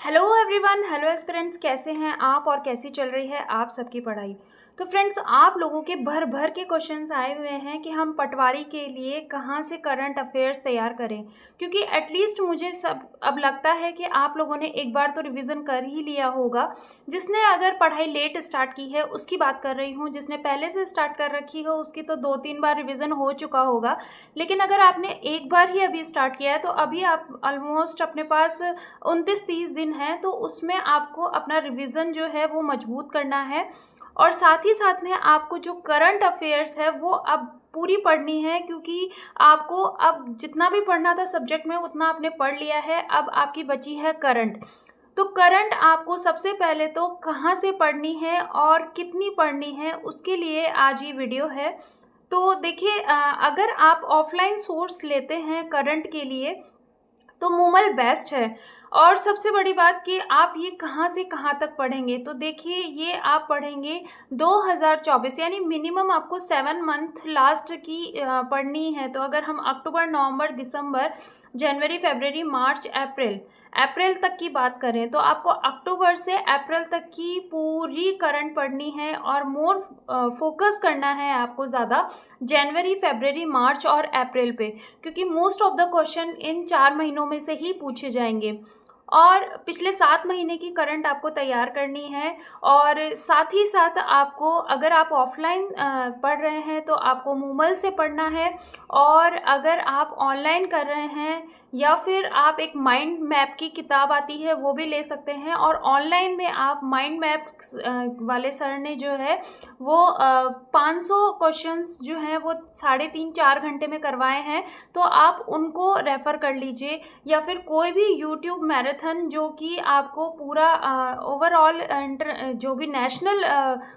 Hello everyone, hello aspirants, कैसे हैं आप और कैसी चल रही है आप सबकी पढ़ाई। तो फ्रेंड्स, आप लोगों के भर भर के क्वेश्चंस आए हुए हैं कि हम पटवारी के लिए कहाँ से करंट अफेयर्स तैयार करें, क्योंकि एटलीस्ट मुझे सब अब लगता है कि आप लोगों ने एक बार तो रिवीजन कर ही लिया होगा। जिसने अगर पढ़ाई लेट स्टार्ट की है उसकी बात कर रही हूँ, जिसने पहले से स्टार्ट कर रखी हो उसकी तो 2-3 बार रिवीजन हो चुका होगा। लेकिन अगर आपने एक बार ही अभी स्टार्ट किया है तो अभी आप ऑलमोस्ट अपने पास 29-30 दिन है, तो उसमें आपको अपना रिवीजन जो है वो मजबूत करना है। और साथ ही साथ में आपको जो करंट अफेयर्स है वो अब पूरी पढ़नी है, क्योंकि आपको अब जितना भी पढ़ना था सब्जेक्ट में उतना आपने पढ़ लिया है। अब आपकी बची है करंट। तो करंट आपको सबसे पहले तो कहाँ से पढ़नी है और कितनी पढ़नी है, उसके लिए आज ये वीडियो है। तो देखिए, अगर आप ऑफलाइन सोर्स लेते हैं करंट के लिए तो मूमल बेस्ट है। और सबसे बड़ी बात कि आप ये कहाँ से कहाँ तक पढ़ेंगे, तो देखिए ये आप पढ़ेंगे 2024, यानी मिनिमम आपको 7 मंथ लास्ट की पढ़नी है। तो अगर हम अक्टूबर, नवंबर, दिसंबर, जनवरी, फरवरी, मार्च, अप्रैल तक की बात करें तो आपको अक्टूबर से अप्रैल तक की पूरी करंट पढ़नी है और मोर फोकस करना है आपको ज़्यादा जनवरी, फरवरी, मार्च और अप्रैल पे, क्योंकि most of the question in 4 महीनों में से ही पूछे जाएंगे। और पिछले 7 महीने की करंट आपको तैयार करनी है। और साथ ही साथ आपको, अगर आप ऑफलाइन पढ़ रहे हैं तो आपको मूमल से पढ़ना है। और अगर आप ऑनलाइन कर रहे हैं या फिर आप एक माइंड मैप की किताब आती है वो भी ले सकते हैं। और ऑनलाइन में आप माइंड मैप वाले सर ने जो है वो 500 क्वेश्चंस जो हैं वो 3.5-4 घंटे में करवाए हैं, तो आप उनको रेफ़र कर लीजिए। या फिर कोई भी यूट्यूब मैराथन जो कि आपको पूरा ओवरऑल जो भी नेशनल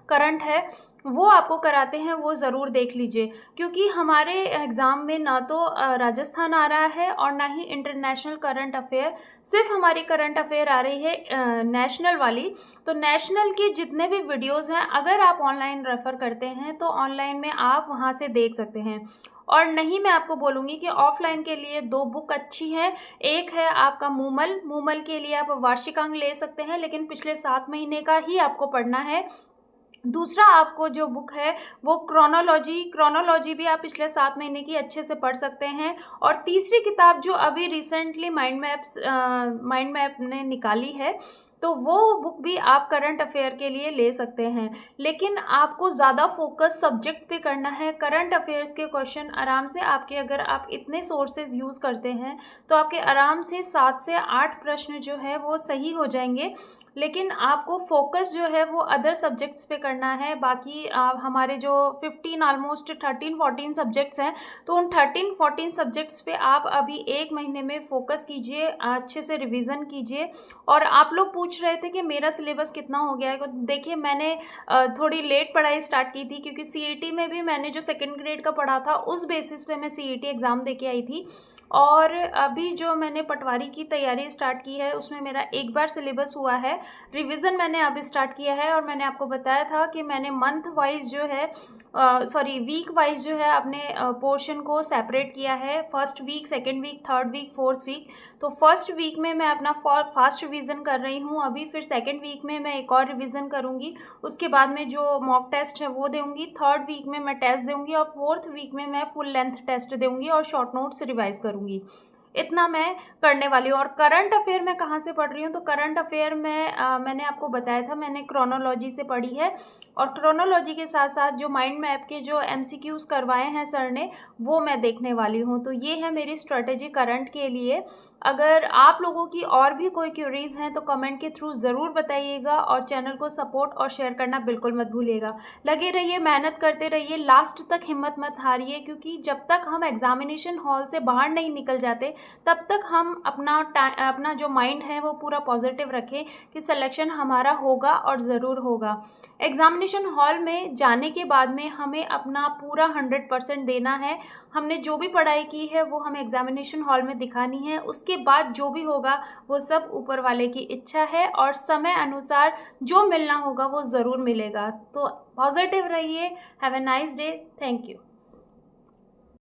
करंट है वो आपको कराते हैं, वो ज़रूर देख लीजिए। क्योंकि हमारे एग्ज़ाम में ना तो राजस्थान आ रहा है और ना ही इंटरनेशनल करंट अफेयर, सिर्फ हमारी करंट अफेयर आ रही है नेशनल वाली। तो नेशनल के जितने भी वीडियोज़ हैं अगर आप ऑनलाइन रेफ़र करते हैं तो ऑनलाइन में आप वहाँ से देख सकते हैं। और नहीं, मैं आपको बोलूँगी कि ऑफलाइन के लिए 2 बुक अच्छी हैं। एक है आपका मूमल के लिए आप वार्षिकांक ले सकते हैं, लेकिन पिछले 7 महीने का ही आपको पढ़ना है। दूसरा आपको जो बुक है वो क्रोनोलॉजी भी आप पिछले 7 महीने की अच्छे से पढ़ सकते हैं। और तीसरी किताब जो अभी रिसेंटली माइंड मैप ने निकाली है, तो वो बुक भी आप करंट अफेयर के लिए ले सकते हैं। लेकिन आपको ज़्यादा फोकस सब्जेक्ट पे करना है। करंट अफेयर्स के क्वेश्चन आराम से आपके, अगर आप इतने सोर्सेज यूज़ करते हैं तो आपके आराम से 7 से 8 प्रश्न जो है वो सही हो जाएंगे। लेकिन आपको फोकस जो है वो अदर सब्जेक्ट्स पे करना है। बाकी हमारे जो 15 ऑलमोस्ट 13-14 सब्जेक्ट्स हैं, तो उन 13-14 सब्जेक्ट्स पे आप अभी 1 महीने में फोकस कीजिए, अच्छे से रिवीजन कीजिए। और आप लोग पूछ रहे थे कि मेरा सिलेबस कितना हो गया है, तो देखिए मैंने थोड़ी लेट पढ़ाई स्टार्ट की थी, क्योंकि सीईटी में भी मैंने जो सेकेंड ग्रेड का पढ़ा था उस बेसिस पे मैं सीईटी एग्ज़ाम दे के आई थी। और अभी जो मैंने पटवारी की तैयारी स्टार्ट की है उसमें मेरा एक बार सिलेबस हुआ है, रिवीजन मैंने अभी स्टार्ट किया है। और मैंने आपको बताया था कि मैंने मंथ वाइज जो है वीक वाइज जो है अपने पोर्शन को सेपरेट किया है। First week, second week, third week, fourth week. तो फर्स्ट वीक में मैं अपना फास्ट रिवीजन कर रही हूँ अभी, फिर सेकंड वीक में मैं एक और रिवीजन करूँगी, उसके बाद में जो मॉक टेस्ट है वो दूँगी, थर्ड वीक में मैं टेस्ट दूँगी और फोर्थ वीक में मैं फुल लेंथ टेस्ट दूँगी और शॉर्ट नोट्स रिवाइज करूँगी। इतना मैं करने वाली हूँ। और करंट अफेयर मैं कहाँ से पढ़ रही हूँ, तो करंट अफेयर में मैंने आपको बताया था मैंने क्रोनोलॉजी से पढ़ी है। और क्रोनोलॉजी के साथ साथ जो माइंड मैप के जो एमसीक्यूज़ करवाए हैं सर ने वो मैं देखने वाली हूँ। तो ये है मेरी स्ट्रेटेजी करंट के लिए। अगर आप लोगों की और भी कोई क्यूरीज हैं तो कमेंट के थ्रू ज़रूर बताइएगा। और चैनल को सपोर्ट और शेयर करना बिल्कुल मत भूलिएगा। लगे रहिए, मेहनत करते रहिए, लास्ट तक हिम्मत मत हारिए, क्योंकि जब तक हम एग्जामिनेशन हॉल से बाहर नहीं निकल जाते तब तक हम अपना जो माइंड है वो पूरा पॉजिटिव रखें कि सिलेक्शन हमारा होगा और ज़रूर होगा। एग्जामिनेशन हॉल में जाने के बाद में हमें अपना पूरा 100% देना है। हमने जो भी पढ़ाई की है वो हमें एग्जामिनेशन हॉल में दिखानी है। उसके बाद जो भी होगा वो सब ऊपर वाले की इच्छा है और समय अनुसार जो मिलना होगा वो ज़रूर मिलेगा। तो पॉजिटिव रहिए। Have a nice day. Thank you.